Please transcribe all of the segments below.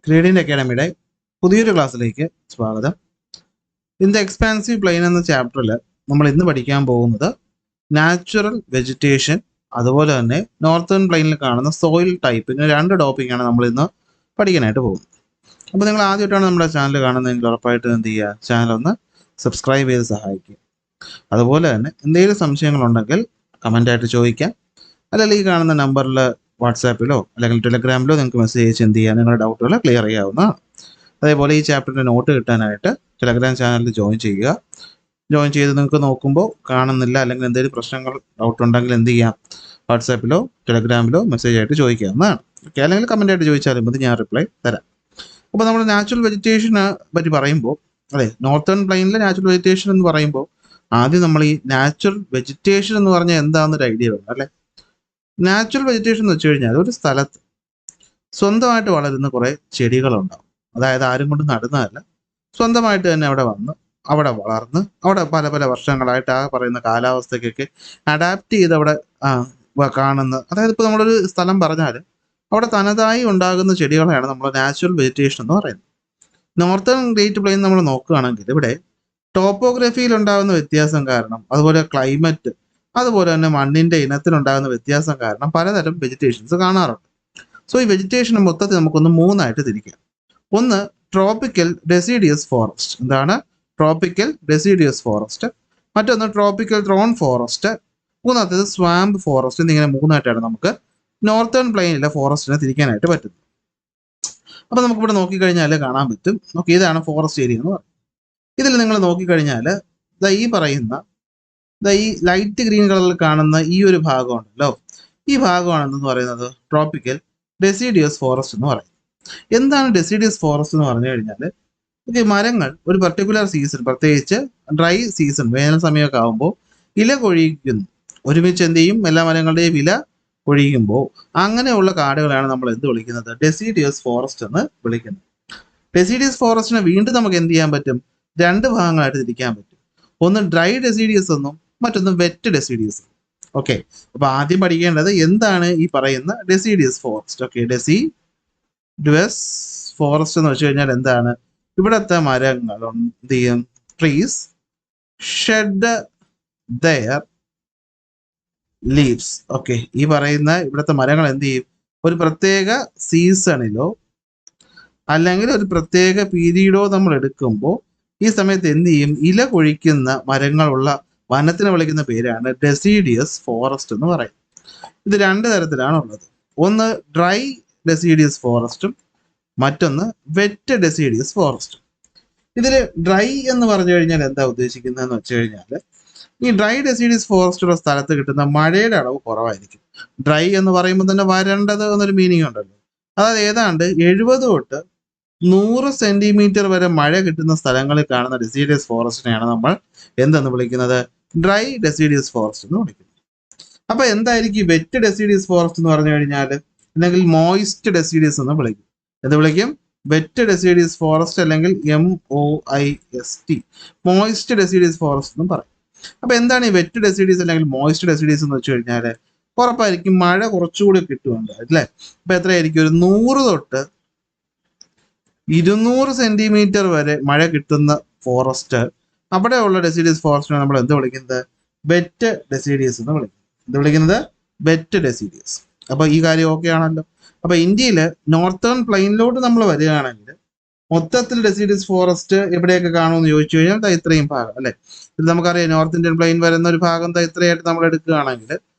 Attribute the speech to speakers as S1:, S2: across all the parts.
S1: Gradient അക്കാഡമിയുടെ പുതിയൊരു ക്ലാസ്സിലേക്ക് സ്വാഗതം. ഇൻ ദ എക്സ്പാൻസീവ് പ്ലെയിൻ എന്ന ചാപ്റ്ററിൽ നമ്മൾ ഇന്ന് പഠിക്കാൻ പോകുന്നത് നാച്ചുറൽ വെജിറ്റേഷൻ, അതുപോലെ തന്നെ നോർത്തേൺ പ്ലെയിനിൽ കാണുന്ന സോയിൽ ടൈപ്പ്, ഇങ്ങനെ രണ്ട് ടോപ്പിക്കാണ് നമ്മൾ ഇന്ന് പഠിക്കാനായിട്ട് പോകുന്നത്. അപ്പോൾ നിങ്ങൾ ആദ്യമായിട്ടാണ് നമ്മുടെ ചാനൽ കാണുന്നതെങ്കിൽ ഉറപ്പായിട്ടും എന്ത് ചെയ്യുക, ചാനൽ ഒന്ന് സബ്സ്ക്രൈബ് ചെയ്ത് സഹായിക്കുക. അതുപോലെ തന്നെ എന്തെങ്കിലും സംശയങ്ങളുണ്ടെങ്കിൽ കമൻ്റായിട്ട് ചോദിക്കാം, അല്ലെങ്കിൽ ഈ കാണുന്ന നമ്പറിൽ വാട്സാപ്പിലോ അല്ലെങ്കിൽ ടെലഗ്രാമിലോ നിങ്ങൾക്ക് മെസ്സേജ് അയച്ച് എന്ത് ചെയ്യുക, നിങ്ങളുടെ ഡൗട്ടുകൾ ക്ലിയർ ചെയ്യാവുന്നതാണ്. അതേപോലെ ഈ ചാപ്റ്ററിൻ്റെ നോട്ട് കിട്ടാനായിട്ട് ടെലഗ്രാം ചാനലിൽ ജോയിൻ ചെയ്യുക. ജോയിൻ ചെയ്ത് നിങ്ങൾക്ക് നോക്കുമ്പോൾ കാണുന്നില്ല അല്ലെങ്കിൽ എന്തെങ്കിലും പ്രശ്നങ്ങൾ ഡൗട്ട് ഉണ്ടെങ്കിൽ എന്ത് ചെയ്യാം, വാട്സാപ്പിലോ ടെലഗ്രാമിലോ മെസ്സേജ് ആയിട്ട് ചോദിക്കാവുന്നതാണ്. ഓക്കെ, അല്ലെങ്കിൽ കമൻ്റായിട്ട് ചോദിച്ചാലും മതി, ഞാൻ റിപ്ലൈ തരാം. അപ്പോൾ നമ്മൾ നാച്ചുറൽ വെജിറ്റേഷനെ പറ്റി പറയുമ്പോൾ, അതെ, നോർത്തേൺ പ്ലെയിനിലെ നാച്ചുറൽ വെജിറ്റേഷൻ എന്ന് പറയുമ്പോൾ ആദ്യം നമ്മൾ ഈ നാച്ചുറൽ വെജിറ്റേഷൻ എന്ന് പറഞ്ഞാൽ എന്താണെന്നൊരു ഐഡിയ വേണം, അല്ലേ? നാച്ചുറൽ വെജിറ്റേഷൻ എന്ന് വെച്ച് കഴിഞ്ഞാൽ ഒരു സ്ഥലത്ത് സ്വന്തമായിട്ട് വളരുന്ന കുറേ ചെടികളുണ്ടാവും. അതായത് ആരും കൊണ്ട് നടുന്നതല്ല, സ്വന്തമായിട്ട് തന്നെ അവിടെ വന്ന് അവിടെ വളർന്ന് അവിടെ പല പല വർഷങ്ങളായിട്ട് ആ പറയുന്ന കാലാവസ്ഥയ്ക്കൊക്കെ അഡാപ്റ്റ് ചെയ്ത് അവിടെ കാണുന്ന, അതായത് ഇപ്പോൾ നമ്മളൊരു സ്ഥലം പറഞ്ഞാൽ അവിടെ തനതായി ഉണ്ടാകുന്ന ചെടികളെയാണ് നമ്മൾ നാച്ചുറൽ വെജിറ്റേഷൻ എന്ന് പറയുന്നത്. നോർത്തേൺ ഗ്രേറ്റ് പ്ലെയിൻ നമ്മൾ നോക്കുകയാണെങ്കിൽ ഇവിടെ ടോപ്പോഗ്രഫിയിൽ ഉണ്ടാകുന്ന വ്യത്യാസം കാരണം, അതുപോലെ ക്ലൈമറ്റ്, അതുപോലെ തന്നെ മണ്ണിൻ്റെ ഇനത്തിലുണ്ടാകുന്ന വ്യത്യാസം കാരണം പലതരം വെജിറ്റേഷൻസ് കാണാറുണ്ട്. സോ ഈ വെജിറ്റേഷൻ മൊത്തത്തിൽ നമുക്കൊന്ന് മൂന്നായിട്ട് തിരിക്കാം. ഒന്ന് ട്രോപ്പിക്കൽ ഡെസിഡിയസ് ഫോറസ്റ്റ്. എന്താണ് ട്രോപ്പിക്കൽ ഡെസിഡിയസ് ഫോറസ്റ്റ്? മറ്റൊന്ന് ട്രോപ്പിക്കൽ ത്രോൺ ഫോറസ്റ്റ്. മൂന്നാമത്തേത് സ്വാമ്പ് ഫോറസ്റ്റ്. എന്നിങ്ങനെ മൂന്നായിട്ടാണ് നമുക്ക് നോർത്തേൺ പ്ലെയിനിലെ ഫോറസ്റ്റിനെ തിരിക്കാനായിട്ട് പറ്റുന്നത്. അപ്പോൾ നമുക്കിവിടെ നോക്കിക്കഴിഞ്ഞാൽ കാണാൻ പറ്റും. ഓക്കെ, ഇതാണ് ഫോറസ്റ്റ് ഏരിയ എന്ന് പറയുന്നത്. ഇതിൽ നിങ്ങൾ നോക്കിക്കഴിഞ്ഞാൽ ഈ പറയുന്ന ഈ ലൈറ്റ് ഗ്രീൻ കളറിൽ കാണുന്ന ഈ ഒരു ഭാഗമുണ്ടല്ലോ, ഈ ഭാഗമാണെന്ന് പറയുന്നത് ട്രോപ്പിക്കൽ ഡെസിഡിയസ് ഫോറസ്റ്റ് എന്ന് പറയും. എന്താണ് ഡെസിഡിയസ് ഫോറസ്റ്റ് എന്ന് പറഞ്ഞു കഴിഞ്ഞാൽ, മരങ്ങൾ ഒരു പർട്ടിക്കുലർ സീസൺ, പ്രത്യേകിച്ച് ഡ്രൈ സീസൺ, വേനൽ സമയമൊക്കെ ആകുമ്പോൾ ഇല കൊഴിക്കുന്നു. ഒരുമിച്ച് എന്ത് ചെയ്യും, എല്ലാ മരങ്ങളുടെയും ഇല കൊഴിയുമ്പോൾ അങ്ങനെയുള്ള കാടുകളാണ് നമ്മൾ എന്ത് വിളിക്കുന്നത്, ഡെസിഡിയസ് ഫോറസ്റ്റ് എന്ന് വിളിക്കുന്നത്. ഡെസിഡിയസ് ഫോറസ്റ്റിനെ വീണ്ടും നമുക്ക് എന്ത് ചെയ്യാൻ പറ്റും, രണ്ട് ഭാഗങ്ങളായിട്ട് തിരിക്കാൻ പറ്റും. ഒന്ന് ഡ്രൈ ഡെസിഡിയസ് എന്നും മറ്റൊന്ന് വെറ്റ് ഡെസിഡിയസ്. ഓക്കെ, അപ്പൊ ആദ്യം പഠിക്കേണ്ടത് എന്താണ് ഈ പറയുന്ന deciduous forest. Okay, deciduous forest എന്ന് വെച്ച് കഴിഞ്ഞാൽ എന്താണ്, ഇവിടുത്തെ മരങ്ങൾ എന്ത് ചെയ്യും, trees shed their leaves. Okay, ഈ പറയുന്ന ഇവിടുത്തെ മരങ്ങൾ എന്ത് ചെയ്യും, ഒരു പ്രത്യേക സീസണിലോ അല്ലെങ്കിൽ ഒരു പ്രത്യേക പീരീഡോ നമ്മൾ എടുക്കുമ്പോൾ ഈ സമയത്ത് എന്ത് ചെയ്യും, ഇല കൊഴിക്കുന്ന മരങ്ങളുള്ള വനത്തിനെ വിളിക്കുന്ന പേരാണ് ഡെസിഡിയസ് ഫോറസ്റ്റ് എന്ന് പറയും. ഇത് രണ്ട് തരത്തിലാണ് ഉള്ളത്. ഒന്ന് ഡ്രൈ ഡെസിഡിയസ് ഫോറസ്റ്റും മറ്റൊന്ന് വെറ്റ് ഡെസിഡിയസ് ഫോറസ്റ്റും. ഇതിൽ ഡ്രൈ എന്ന് പറഞ്ഞു കഴിഞ്ഞാൽ എന്താ ഉദ്ദേശിക്കുന്നതെന്ന് വെച്ച് കഴിഞ്ഞാൽ, ഈ ഡ്രൈ ഡെസിഡിയസ് ഫോറസ്റ്റുള്ള സ്ഥലത്ത് കിട്ടുന്ന മഴയുടെ അളവ് കുറവായിരിക്കും. ഡ്രൈ എന്ന് പറയുമ്പോൾ തന്നെ വരണ്ടത് എന്നൊരു മീനിങ് ഉണ്ടല്ലോ. അതായത് ഏതാണ്ട് 70 തൊട്ട് 100 സെന്റിമീറ്റർ വരെ മഴ കിട്ടുന്ന സ്ഥലങ്ങളിൽ കാണുന്ന ഡെസിഡിയസ് ഫോറസ്റ്റിനെയാണ് നമ്മൾ എന്തെന്ന് വിളിക്കുന്നത്, ഡ്രൈ ഡെസിഡിയസ് ഫോറസ്റ്റ് എന്ന് വിളിക്കുന്നത്. അപ്പൊ എന്തായിരിക്കും വെറ്റ് ഡെസിഡിയസ് ഫോറസ്റ്റ് എന്ന് പറഞ്ഞു കഴിഞ്ഞാൽ, അല്ലെങ്കിൽ മോയിസ്റ്റ് ഡെസിഡിയസ് എന്ന് വിളിക്കും. എന്ത് വിളിക്കും, വെറ്റ് ഡെസിഡിയസ് ഫോറസ്റ്റ് അല്ലെങ്കിൽ MOIST, മോയിസ്റ്റ് ഡെസിഡിയസ് ഫോറസ്റ്റ് എന്നും പറയും. അപ്പൊ എന്താണ് ഈ വെറ്റ് ഡെസിഡിയസ് അല്ലെങ്കിൽ മോയിസ്റ്റ് ഡെസിഡിയസ് എന്ന് വെച്ച് കഴിഞ്ഞാൽ, ഉറപ്പായിരിക്കും മഴ കുറച്ചുകൂടി കിട്ടുന്നുണ്ട് അല്ലേ. അപ്പൊ എത്രയായിരിക്കും, ഒരു 100 തൊട്ട് 200 സെന്റിമീറ്റർ വരെ മഴ കിട്ടുന്ന ഫോറസ്റ്റ്, അവിടെയുള്ള ഡെസിഡിയസ് ഫോറസ്റ്റിനെ നമ്മൾ എന്ത് വിളിക്കുന്നത്, വെറ്റ് ഡെസിഡിയസ് എന്ന് വിളിക്കുന്നത്. എന്ത് വിളിക്കുന്നത്, വെറ്റ് ഡെസിഡിയസ്. അപ്പൊ ഈ കാര്യം ഓക്കെ ആണല്ലോ. അപ്പൊ ഇന്ത്യയിൽ നോർത്തേൺ പ്ലെയിനിലോട്ട് നമ്മൾ വരികയാണെങ്കിൽ മൊത്തത്തിൽ ഡെസിഡിയസ് ഫോറസ്റ്റ് എവിടെയൊക്കെ കാണുമെന്ന് ചോദിച്ചു കഴിഞ്ഞാൽ ഇത്രയും ഭാഗം അല്ലെ. ഇത് നമുക്കറിയാം, നോർത്ത് ഇന്ത്യൻ പ്ലെയിൻ വരുന്ന ഒരു ഭാഗം ഇത്രയായിട്ട് നമ്മൾ എടുക്കുകയാണെങ്കിൽ,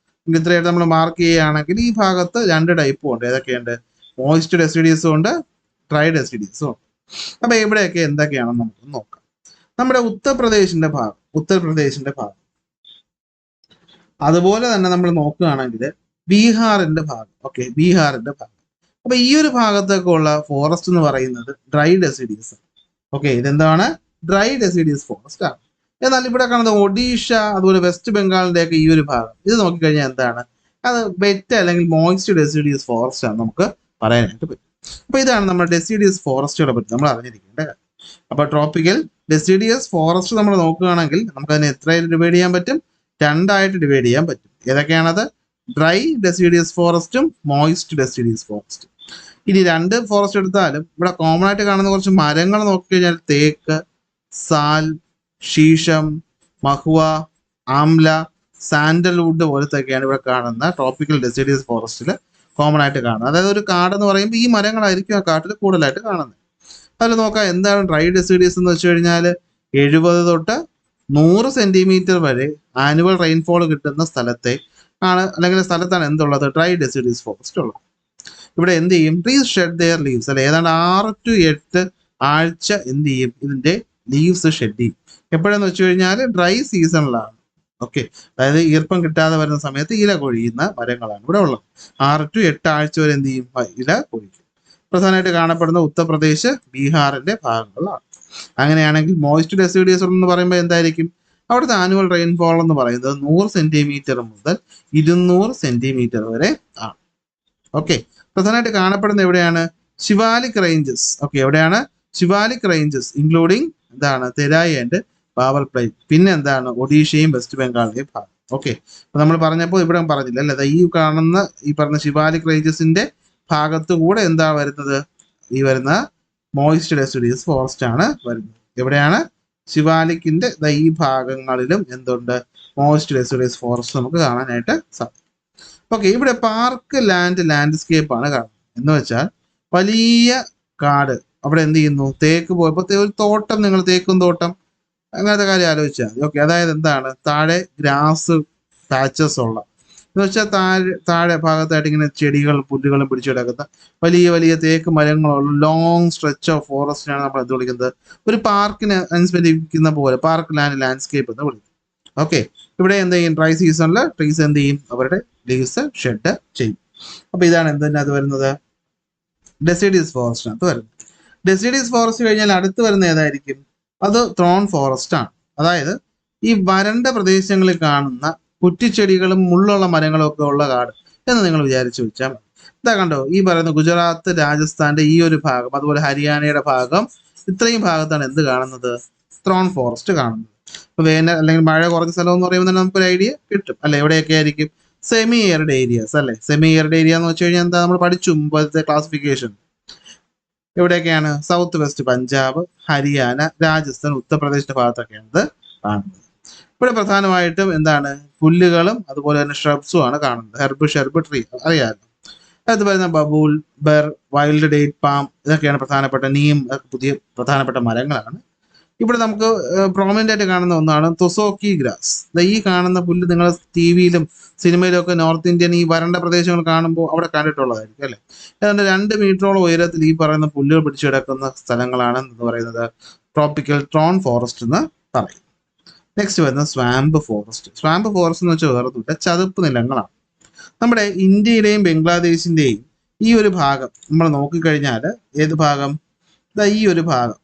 S1: ഇത്രയായിട്ട് നമ്മൾ മാർക്ക് ചെയ്യുകയാണെങ്കിൽ ഈ ഭാഗത്ത് രണ്ട് ടൈപ്പും ഉണ്ട്. ഏതൊക്കെയുണ്ട്, മോയിസ്റ്റ് ഡെസിഡിയസും ഉണ്ട്, ഡ്രൈ ഡെസിഡിയസും ഉണ്ട്. അപ്പൊ എവിടെയൊക്കെ എന്തൊക്കെയാണെന്ന് നമുക്ക് നോക്കാം. നമ്മുടെ ഉത്തർപ്രദേശിന്റെ ഭാഗം, അതുപോലെ തന്നെ നമ്മൾ നോക്കുകയാണെങ്കിൽ ബീഹാറിന്റെ ഭാഗം. ഓക്കെ, ബീഹാറിന്റെ ഭാഗം. അപ്പൊ ഈ ഒരു ഭാഗത്തൊക്കെ ഉള്ള ഫോറസ്റ്റ് എന്ന് പറയുന്നത് ഡ്രൈ ഡെസിഡിയസ്. ഓക്കെ, ഇതെന്താണ്, ഡ്രൈ ഡെസിഡിയസ് ഫോറസ്റ്റ് ആണ്. എന്നാൽ ഇവിടെ കാണുന്നത് ഒഡീഷ, അതുപോലെ വെസ്റ്റ് ബംഗാളിന്റെ ഒക്കെ ഈ ഒരു ഭാഗം, ഇത് നോക്കിക്കഴിഞ്ഞാൽ എന്താണ്, അത് വെറ്റ് അല്ലെങ്കിൽ മോയിസ്റ്റ് ഡെസിഡിയസ് ഫോറസ്റ്റ് ആണ് നമുക്ക് പറയാനായിട്ട് പറ്റും. അപ്പൊ ഇതാണ് നമ്മുടെ ഡെസിഡിയസ് ഫോറസ്റ്റുകളെ പറ്റി നമ്മൾ അറിഞ്ഞിരിക്കേണ്ട കാര്യം. അപ്പൊ ട്രോപ്പിക്കൽ ഡെസിഡിയസ് ഫോറസ്റ്റ് നമ്മൾ നോക്കുകയാണെങ്കിൽ നമുക്ക് അതിനെ എത്രയായിട്ട് ഡിവൈഡ് ചെയ്യാൻ പറ്റും, രണ്ടായിട്ട് ഡിവൈഡ് ചെയ്യാൻ പറ്റും. ഏതൊക്കെയാണത്, ഡ്രൈ ഡെസിഡിയസ് ഫോറസ്റ്റും മോയിസ്റ്റ് ഡെസിഡിയസ് ഫോറസ്റ്റും. ഇനി രണ്ട് ഫോറസ്റ്റ് എടുത്താലും ഇവിടെ കോമൺ ആയിട്ട് കാണുന്ന കുറച്ച് മരങ്ങൾ നോക്കിക്കഴിഞ്ഞാൽ തേക്ക്, സാൽ, ശീഷം, മഹുവ, ആംല, സാൻഡൽവുഡ് പോലത്തെയൊക്കെയാണ് ഇവിടെ കാണുന്ന ട്രോപ്പിക്കൽ ഡെസിഡിയസ് ഫോറസ്റ്റിൽ കോമൺ ആയിട്ട് കാണുന്നത്. അതായത് ഒരു കാടെന്ന് പറയുമ്പോൾ ഈ മരങ്ങളായിരിക്കും ആ കാട്ടിൽ കൂടുതലായിട്ട് കാണുന്നത്. അതിൽ നോക്കാം എന്താണ് ഡ്രൈ ഡെസിഡിയസ് എന്ന് വെച്ച് കഴിഞ്ഞാൽ 70 തൊട്ട് 100 സെന്റിമീറ്റർ വരെ ആനുവൽ റെയിൻഫോൾ കിട്ടുന്ന സ്ഥലത്തെ ആണ്, അല്ലെങ്കിൽ സ്ഥലത്താണ് എന്തുള്ളത്, ഡ്രൈ ഡെസിഡിയസ് ഫോറസ്റ്റ് ഉള്ളത്. ഇവിടെ എന്ത് ചെയ്യും, ട്രീസ് ഷെഡ് ദെയർ ലീവ്സ്, അല്ലെ ഏതാണ്ട് 6 to 8 ആഴ്ച എന്ത് ചെയ്യും, ഇതിന്റെ ലീവ്സ് ഷെഡ് ചെയ്യും. എപ്പോഴെന്ന് വെച്ച് കഴിഞ്ഞാൽ ഡ്രൈ സീസണിലാണ്. ഓക്കെ, അതായത് ഈർപ്പം കിട്ടാതെ വരുന്ന സമയത്ത് ഇല കൊഴിയുന്ന മരങ്ങളാണ് ഇവിടെ ഉള്ളത്. 6 to 8 ആഴ്ച വരെ എന്ത് ചെയ്യും, ഇല കൊഴിക്കും. പ്രധാനമായിട്ട് കാണപ്പെടുന്ന ഉത്തർപ്രദേശ്, ബീഹാറിന്റെ ഭാഗങ്ങളാണ്. അങ്ങനെയാണെങ്കിൽ മോയിസ്റ്റ് ഡെസിഡിയസ് എന്ന് പറയുമ്പോൾ എന്തായിരിക്കും, അവിടുത്തെ ആനുവൽ റെയിൻഫോൾ എന്ന് പറയുന്നത് 100 സെന്റിമീറ്റർ മുതൽ 200 സെന്റിമീറ്റർ വരെ ആണ്. ഓക്കെ, പ്രധാനമായിട്ട് കാണപ്പെടുന്ന എവിടെയാണ്, ശിവാലിക് റേഞ്ചസ്. ഓക്കെ, എവിടെയാണ്, ശിവാലിക് റേഞ്ചസ് ഇൻക്ലൂഡിങ് എന്താണ്, തെരായി ആൻഡ് ബാബർ പ്ലേറ്റ്. പിന്നെ എന്താണ്, ഒഡീഷയും വെസ്റ്റ് ബംഗാളിലെയും ഭാഗം. ഓക്കെ, അപ്പൊ നമ്മൾ പറഞ്ഞപ്പോൾ ഇവിടെ പറഞ്ഞില്ല അല്ലെ, ഈ കാണുന്ന ഈ പറഞ്ഞ ശിവാലിക് റേഞ്ചസിന്റെ ഭാഗത്ത് കൂടെ എന്താ വരുന്നത്, ഈ വരുന്ന മോയിസ്റ്റ് ഡെസിഡിയസ് ഫോറസ്റ്റ് ആണ് വരുന്നത്. എവിടെയാണ്, ശിവാലിക്കിന്റെ ഈ ഭാഗങ്ങളിലും എന്തുണ്ട്, മോയിസ്റ്റ് ഡെസിഡിയസ് ഫോറസ്റ്റ് നമുക്ക് കാണാനായിട്ട് സാധിക്കും. ഓക്കെ, ഇവിടെ പാർക്ക് ലാൻഡ്സ്കേപ്പ് ആണ് കാണുന്നത്. എന്ന് വെച്ചാൽ വലിയ കാട്, അവിടെ എന്ത് ചെയ്യുന്നു, തേക്ക് പോയപ്പോൾ ഒരു തോട്ടം, നിങ്ങൾ തേക്കും തോട്ടം അങ്ങനത്തെ കാര്യം ആലോചിച്ചാൽ മതി. ഓക്കെ, അതായത് എന്താണ്, താഴെ ഗ്രാസ് പാച്ചസ് ഉള്ള, എന്ന് വെച്ചാൽ താഴെ ഭാഗത്തായിട്ട് ഇങ്ങനെ ചെടികളും പുല്ലുകളും പിടിച്ചു കിടക്കുന്ന വലിയ വലിയ തേക്ക് മരങ്ങളുള്ള ലോങ് സ്ട്രെച്ച് ഓഫ് ഫോറസ്റ്റിനാണ് നമ്മൾ എന്ത് വിളിക്കുന്നത്, ഒരു പാർക്കിന് അനുസ്മരിക്കുന്ന പോലെ പാർക്ക് ലാൻഡ്സ്കേപ്പ് എന്ന് വിളിക്കും. ഓക്കെ, ഇവിടെ എന്ത് ചെയ്യും, ഡ്രൈ സീസണിൽ ട്രീസ് എന്ത് ചെയ്യും, അവരുടെ ലീവ്സ് ഷെഡ് ചെയ്യും. അപ്പൊ ഇതാണ് എന്തിനകത്ത് വരുന്നത്, ഡെസിഡിയസ് ഫോറസ്റ്റിനകത്ത് വരുന്നത്. ഡെസിഡിയസ് ഫോറസ്റ്റ് കഴിഞ്ഞാൽ അടുത്ത് വരുന്ന ഏതായിരിക്കും, അത് ത്രോൺ ഫോറസ്റ്റ് ആണ്. അതായത് ഈ വരണ്ട പ്രദേശങ്ങളിൽ കാണുന്ന കുറ്റിച്ചെടികളും മുള്ളുള്ള മരങ്ങളും ഒക്കെ ഉള്ള കാട് എന്ന് നിങ്ങൾ വിചാരിച്ചു വെച്ചാൽ മതി. ഇതാ കണ്ടോ, ഈ പറയുന്ന ഗുജറാത്ത്, രാജസ്ഥാന്റെ ഈ ഒരു ഭാഗം, അതുപോലെ ഹരിയാനയുടെ ഭാഗം, ഇത്രയും ഭാഗത്താണ് എന്ത് കാണുന്നത്, ത്രോൺ ഫോറസ്റ്റ് കാണുന്നത്. ഇപ്പൊ വേനൽ അല്ലെങ്കിൽ മഴ കുറഞ്ഞ സ്ഥലം എന്ന് പറയുമ്പോൾ തന്നെ നമുക്കൊരു ഐഡിയ കിട്ടും അല്ലെ, എവിടെയൊക്കെ ആയിരിക്കും, സെമി എയർഡ് ഏരിയാസ് അല്ലെ. സെമി എയർഡ് ഏരിയ എന്ന് വെച്ച് കഴിഞ്ഞാൽ എന്താ, നമ്മൾ പഠിച്ചു മുമ്പത്തെ ക്ലാസിഫിക്കേഷൻ. എവിടെയൊക്കെയാണ്, സൗത്ത് വെസ്റ്റ് പഞ്ചാബ്, ഹരിയാന, രാജസ്ഥാൻ, ഉത്തർപ്രദേശിന്റെ ഭാഗത്തൊക്കെയാണ് ഇത് കാണുന്നത്. ഇവിടെ പ്രധാനമായിട്ടും എന്താണ്, പുല്ലുകളും അതുപോലെ തന്നെ ഷ്രബ്സും ആണ് കാണുന്നത്. ഷെർബ് ട്രീ അറിയാമല്ലോ. അത് വരുന്ന ബബൂൽ, ബെർ, വൈൽഡ് ഡേറ്റ് പാം, ഇതൊക്കെയാണ് പ്രധാനപ്പെട്ട, നീം പുതിയ പ്രധാനപ്പെട്ട മരങ്ങളാണ്. ഇവിടെ നമുക്ക് പ്രോമിനന്റ് ആയിട്ട് കാണുന്ന ഒന്നാണ് തൊസോക്കി ഗ്രാസ്. ഈ കാണുന്ന പുല്ല് നിങ്ങൾ ടി വിയിലും സിനിമയിലും ഒക്കെ നോർത്ത് ഇന്ത്യൻ ഈ വരണ്ട പ്രദേശങ്ങൾ കാണുമ്പോൾ അവിടെ കണ്ടിട്ടുള്ളതായിരിക്കും അല്ലെ. ഏതാണ്ട് 2 മീറ്ററോളം ഉയരത്തിൽ ഈ പറയുന്ന പുല്ലുകൾ പിടിച്ചു കിടക്കുന്ന സ്ഥലങ്ങളാണ് എന്ന് പറയുന്നത് ട്രോപ്പിക്കൽ ത്രോൺ ഫോറസ്റ്റ് എന്ന് പറയും. നെക്സ്റ്റ് വരുന്ന സ്വാമ്പ് ഫോറസ്റ്റ്. സ്വാമ്പ് ഫോറസ്റ്റ് എന്ന് വെച്ചാൽ വേറൊന്നുമില്ല, ചതുപ്പ് നിലങ്ങളാണ്. നമ്മുടെ ഇന്ത്യയുടെയും ബംഗ്ലാദേശിന്റെയും ഈ ഒരു ഭാഗം നമ്മൾ നോക്കിക്കഴിഞ്ഞാൽ, ഏത് ഭാഗം, ഈ ഒരു ഭാഗം,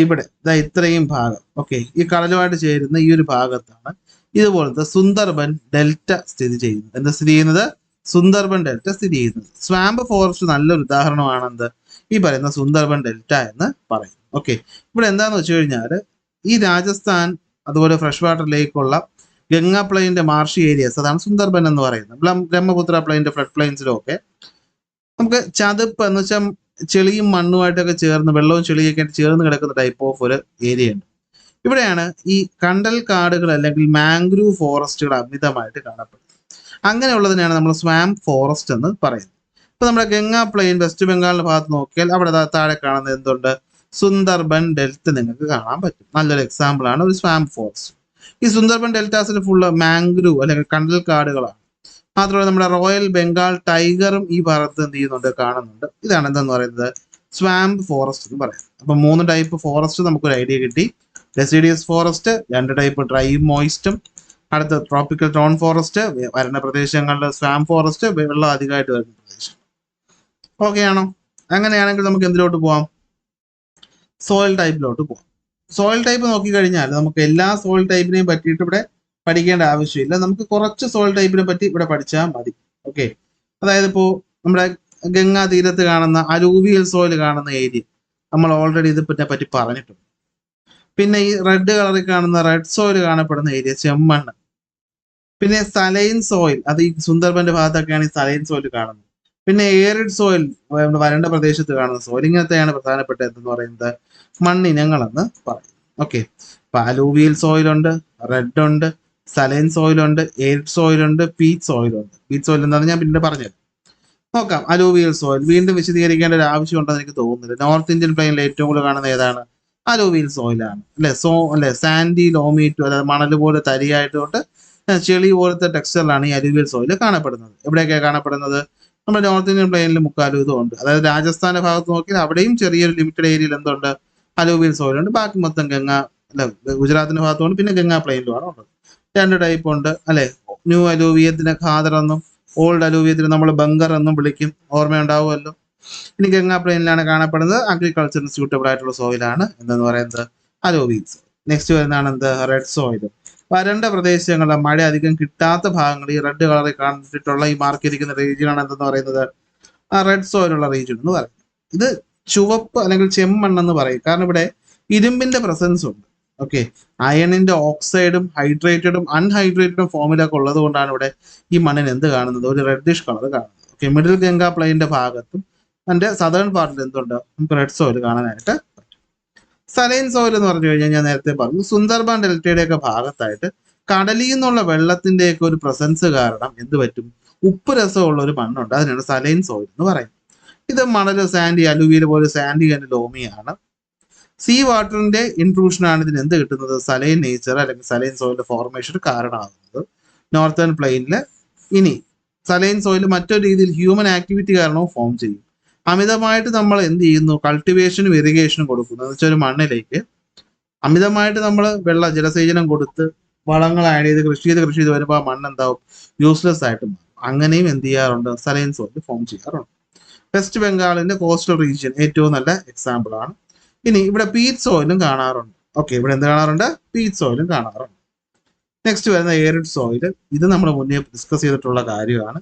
S1: ഇവിടെ ഇത്രയും ഭാഗം. ഓക്കെ, ഈ കടലുമായിട്ട് ചേരുന്ന ഈ ഒരു ഭാഗത്താണ് ഇതുപോലത്തെ സുന്ദർബൻ ഡെൽറ്റ സ്ഥിതി ചെയ്യുന്നത്. എന്താ സ്ഥിതി ചെയ്യുന്നത്, സുന്ദർബൻ ഡെൽറ്റ സ്ഥിതി ചെയ്യുന്നത്. സ്വാമ്പ് ഫോറസ്റ്റ് നല്ലൊരു ഉദാഹരണമാണെന്ത്, ഈ പറയുന്ന സുന്ദർബൻ ഡെൽറ്റ എന്ന് പറയും. ഓക്കെ, ഇവിടെ എന്താന്ന് വെച്ച് കഴിഞ്ഞാൽ, ഈ രാജസ്ഥാൻ അതുപോലെ ഫ്രഷ് വാട്ടർ ലേക്കുള്ള ഗംഗ പ്ലെയിന്റെ മാർഷി ഏരിയസ്, അതാണ് സുന്ദർബൻ എന്ന് പറയുന്നത്. ബ്രഹ്മപുത്ര പ്ലെയിന്റെ ഫ്ലഡ് പ്ലെയിൻസിലും ഒക്കെ നമുക്ക് ചതുപ്പ് എന്ന് വെച്ചാൽ ചെളിയും മണ്ണുമായിട്ടൊക്കെ ചേർന്ന്, വെള്ളവും ചെളിയൊക്കെ ആയിട്ട് ചേർന്ന് കിടക്കുന്ന ടൈപ്പ് ഓഫ് ഒരു ഏരിയ ഉണ്ട്. ഇവിടെയാണ് ഈ കണ്ടൽ കാടുകൾ അല്ലെങ്കിൽ മാംഗ്രൂവ് ഫോറസ്റ്റുകൾ അമിതമായിട്ട് കാണപ്പെടുന്നത്. അങ്ങനെയുള്ളതിനാണ് നമ്മൾ സ്വാമ്പ് ഫോറസ്റ്റ് എന്ന് പറയുന്നത്. ഇപ്പൊ നമ്മുടെ ഗംഗ പ്ലെയിൻ വെസ്റ്റ് ബംഗാളിന്റെ ഭാഗത്ത് നോക്കിയാൽ അവിടെ താഴെ കാണുന്നത് എന്തുണ്ട്, സുന്ദർബൻ ഡെൽറ്റ നിങ്ങൾക്ക് കാണാൻ പറ്റും. നല്ലൊരു എക്സാമ്പിൾ ആണ് ഒരു സ്വാമ്പ് ഫോറസ്റ്റ്. ഈ സുന്ദർബൻ ഡെൽറ്റാസിൽ ഫുള്ള് മാംഗ്രൂവ് അല്ലെങ്കിൽ കണ്ടൽ കാടുകളാണ്. മാത്രമല്ല നമ്മുടെ റോയൽ ബംഗാൾ ടൈഗറും ഈ ഭാഗത്ത് എന്ത് ചെയ്യുന്നുണ്ട്, കാണുന്നുണ്ട്. ഇതാണ് എന്തെന്ന് പറയുന്നത്, സ്വാമ്പ് ഫോറസ്റ്റ് എന്ന് പറയുന്നത്. അപ്പൊ 3 ടൈപ്പ് ഫോറസ്റ്റ് നമുക്കൊരു ഐഡിയ കിട്ടി. ഡെസിഡിയസ് ഫോറസ്റ്റ് 2 ടൈപ്പ്, ഡ്രൈയും മോയിസ്റ്റും. അടുത്ത ട്രോപ്പിക്കൽ ടോൺ ഫോറസ്റ്റ്, വരുന്ന പ്രദേശങ്ങളിൽ സ്വാമ്പ് ഫോറസ്റ്റ്, വെള്ളം അധികമായിട്ട് വരുന്ന പ്രദേശം. ഓക്കെ ആണോ? അങ്ങനെയാണെങ്കിൽ നമുക്ക് എന്തിലോട്ട് പോവാം, സോയിൽ ടൈപ്പിലോട്ട് പോവാം. സോയിൽ ടൈപ്പ് നോക്കിക്കഴിഞ്ഞാൽ നമുക്ക് എല്ലാ സോയിൽ ടൈപ്പിനെയും പറ്റിയിട്ട് ഇവിടെ പഠിക്കേണ്ട ആവശ്യമില്ല. നമുക്ക് കുറച്ച് സോയിൽ ടൈപ്പിനെ പറ്റി ഇവിടെ പഠിച്ചാൽ മതി. ഓക്കെ, അതായത് ഇപ്പോൾ നമ്മുടെ ഗംഗാ തീരത്ത് കാണുന്ന അലൂവിയൽ സോയിൽ കാണുന്ന ഏരിയ നമ്മൾ ഓൾറെഡി ഇതിനെ പറ്റി പറഞ്ഞിട്ടുണ്ട്. പിന്നെ ഈ റെഡ് കളറിൽ കാണുന്ന റെഡ് സോയിൽ കാണപ്പെടുന്ന ഏരിയ ചെമ്മണ്ണ്. പിന്നെ സലൈൻ സോയിൽ, അത് ഈ സുന്ദർബന്റെ ഭാഗത്തൊക്കെയാണ് ഈ സലൈൻ സോയിൽ കാണുന്നത്. പിന്നെ എയറിഡ് സോയിൽ, വരണ്ട പ്രദേശത്ത് കാണുന്ന സോയിൽ. ഇങ്ങനത്തെയാണ് പ്രധാനപ്പെട്ട എന്തെന്ന് പറയുന്നത് മണ്ണിനങ്ങളെന്ന് പറയും. ഓക്കെ, അപ്പൊ അലൂവിയൽ സോയിലുണ്ട്, റെഡ് ഉണ്ട്, സലൈൻ സോയിലുണ്ട്, എയറിഡ് സോയിലുണ്ട്, പീച്ച് സോയിലുണ്ട്. പീച്ച് സോയിൽ എന്താണെന്ന് ഞാൻ പിന്നെ പറഞ്ഞത്. നോക്കാം. അലൂവിയൽ സോയിൽ വീണ്ടും വിശദീകരിക്കേണ്ട ഒരു ആവശ്യമുണ്ടെന്ന് എനിക്ക് തോന്നുന്നില്ല. നോർത്ത് ഇന്ത്യൻ പ്ലെയിനിൽ ഏറ്റവും കൂടുതൽ കാണുന്ന ഏതാണ്? അലൂവിയൽ സോയിലാണ് അല്ലെ. അല്ലെ സാൻഡി ലോമീറ്റു, അതായത് മണൽ പോലെ തരിയായിട്ടോട്ട് ചെളി പോലത്തെ ടെക്സ്ചറിലാണ് ഈ അലൂവിയൽ സോയിൽ കാണപ്പെടുന്നത്. എവിടെയൊക്കെയാണ് കാണപ്പെടുന്നത്? നമ്മുടെ നോർത്ത് ഇന്ത്യൻ പ്ലെയിനിൽ മുക്കാലും ഇതും ഉണ്ട്. അതായത് രാജസ്ഥാന്റെ ഭാഗത്ത് നോക്കിയാൽ അവിടെയും ചെറിയൊരു ലിമിറ്റഡ് ഏരിയയിൽ എന്തുണ്ട്? അലൂവിയൽ സോയിലുണ്ട്. ബാക്കി മൊത്തം ഗംഗ, അല്ല ഗുജറാത്തിന്റെ ഭാഗത്തുകൊണ്ട് പിന്നെ ഗംഗാ പ്ലെയിനിലുമാണ് ഉള്ളത്. രണ്ട് ടൈപ്പ് ഉണ്ട് അല്ലെ. ന്യൂ അലൂവിയത്തിനെ ഖാദർ എന്നും ഓൾഡ് അലൂവിയത്തിന് നമ്മൾ ബങ്കർ എന്നും വിളിക്കും. ഓർമ്മയുണ്ടാവുമല്ലോ. ഇനി ഗംഗാ പ്ലെയിനിലാണ് കാണപ്പെടുന്നത്. അഗ്രികൾച്ചറിന് സ്യൂട്ടബിൾ ആയിട്ടുള്ള സോയിലാണ് എന്തെന്ന് പറയുന്നത് അലൂവിയൽ സോയിൽ. നെക്സ്റ്റ് വരുന്നതാണ് എന്ത്? Red soil. വരണ്ട പ്രദേശങ്ങളിലെ മഴ അധികം കിട്ടാത്ത ഭാഗങ്ങൾ ഈ റെഡ് കളറിൽ കാണിച്ചിട്ടുള്ള ഈ മാർക്ക് ചെയ്തിരിക്കുന്ന റീജിയനാണ് എന്തെന്ന് പറയുന്നത് റെഡ് സോയിലുള്ള റീജിയൻ എന്ന് പറയും. ഇത് ചുവപ്പ് അല്ലെങ്കിൽ ചെമ്മണ്ണെന്ന് പറയും. കാരണം ഇവിടെ ഇരുമ്പിന്റെ പ്രസൻസ് ഉണ്ട്. ഓക്കെ, അയണിന്റെ ഓക്സൈഡും ഹൈഡ്രേറ്റഡും അൺഹൈഡ്രേറ്റഡും ഫോമിലൊക്കെ ഉള്ളത് കൊണ്ടാണ് ഇവിടെ ഈ മണ്ണിന് എന്ത് കാണുന്നത്? ഒരു റെഡിഷ് കളർ കാണുന്നത്. ഓക്കെ, മിഡിൽ ഗംഗാ പ്ലെയിന്റെ ഭാഗത്തും അതിന്റെ സദേൺ പാർട്ടിൽ എന്തുണ്ട്? നമുക്ക് റെഡ് സോയിൽ കാണാനായിട്ട്. സലൈൻ സോയിൽ എന്ന് പറഞ്ഞു കഴിഞ്ഞാൽ ഞാൻ നേരത്തെ പറഞ്ഞു, സുന്ദർബാൻ ഡെൽറ്റയുടെ ഒക്കെ ഭാഗത്തായിട്ട് കടലിൽ നിന്നുള്ള വെള്ളത്തിന്റെയൊക്കെ ഒരു പ്രസൻസ് കാരണം എന്ത് പറ്റും? ഉപ്പ് രസമുള്ള ഒരു മണ്ണുണ്ട്. അതിനാണ് സലൈൻ സോയിൽ എന്ന് പറയുന്നത്. ഇത് മണല്, സാൻഡി, അലുവിയൽ പോലെ സാൻഡി ആൻഡ് ലോമിയാണ്. സീ വാട്ടറിന്റെ ഇൻട്രൂഷനാണ് ഇതിന് എന്ത് കിട്ടുന്നത്? സലൈൻ നേച്ചർ അല്ലെങ്കിൽ സലൈൻ സോയിലിന്റെ ഫോർമേഷൻ കാരണമാകുന്നത് നോർത്തേൺ പ്ലെയിനില്. ഇനി സലൈൻ സോയിൽ മറ്റൊരു രീതിയിൽ ഹ്യൂമൻ ആക്ടിവിറ്റി കാരണവും ഫോം ചെയ്യും. അമിതമായിട്ട് നമ്മൾ എന്ത് ചെയ്യുന്നു? കൾട്ടിവേഷനും ഇറിഗേഷനും കൊടുക്കുന്നു. എന്ന് വെച്ചാൽ ഒരു മണ്ണിലേക്ക് അമിതമായിട്ട് നമ്മൾ ജലസേചനം കൊടുത്ത് വളങ്ങൾ ആഡ് ചെയ്ത് കൃഷി ചെയ്ത് വരുമ്പോൾ ആ മണ്ണ് എന്താവും? യൂസ്ലെസ് ആയിട്ട് മാറും. അങ്ങനെയും എന്ത് ചെയ്യാറുണ്ട്? സലൈൻ സോയിൽ ഫോം ചെയ്യാറുണ്ട്. വെസ്റ്റ് ബംഗാളിന്റെ കോസ്റ്റൽ റീജിയൻ ഏറ്റവും നല്ല എക്സാമ്പിൾ ആണ്. ഇനി ഇവിടെ പീച്ച് സോയിലും കാണാറുണ്ട്. ഓക്കെ, ഇവിടെ എന്ത് കാണാറുണ്ട്? പീച്ച് സോയിലും കാണാറുണ്ട്. നെക്സ്റ്റ് വരുന്ന എയറിഡ് സോയിൽ. ഇത് നമ്മൾ മുന്നേ ഡിസ്കസ് ചെയ്തിട്ടുള്ള കാര്യമാണ്.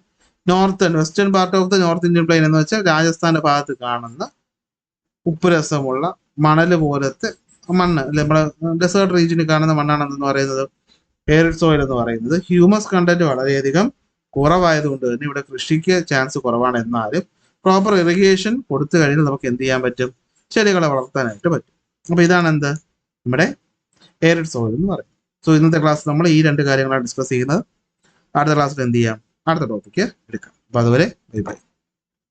S1: Western part of the north Indian plain എന്ന് വെച്ചാൽ രാജസ്ഥാന്റെ ഭാഗത്ത് കാണുന്ന ഉപ്പ് രസമുള്ള മണല് പോലത്തെ മണ്ണ്, അല്ലെ നമ്മുടെ ഡെസേർട്ട് റീജിയനിൽ കാണുന്ന മണ്ണാണെന്ന് പറയുന്നത് എയറിഡ് സോയിൽ എന്ന് പറയുന്നത്. ഹ്യൂമസ് കണ്ടന്റ് വളരെയധികം കുറവായതുകൊണ്ട് തന്നെ ഇവിടെ കൃഷിക്ക് ചാൻസ് കുറവാണ്. എന്നാലും പ്രോപ്പർ ഇറിഗേഷൻ കൊടുത്തു കഴിഞ്ഞാൽ നമുക്ക് എന്ത് ചെയ്യാൻ പറ്റും? ചെടികളെ വളർത്താനായിട്ട് പറ്റും. അപ്പൊ ഇതാണ് എന്ത്? നമ്മുടെ എയറിഡ് സോയിൽ എന്ന് പറയും. സോ ഇന്നത്തെ ക്ലാസ് നമ്മൾ ഈ രണ്ട് കാര്യങ്ങളാണ് ഡിസ്കസ് ചെയ്യുന്നത്. അടുത്ത ക്ലാസ്സിൽ എന്ത് ചെയ്യാം? അടുത്ത ടോപ്പിക്ക് എടുക്കാം. അപ്പൊ അതുവരെ ബൈ ബൈ.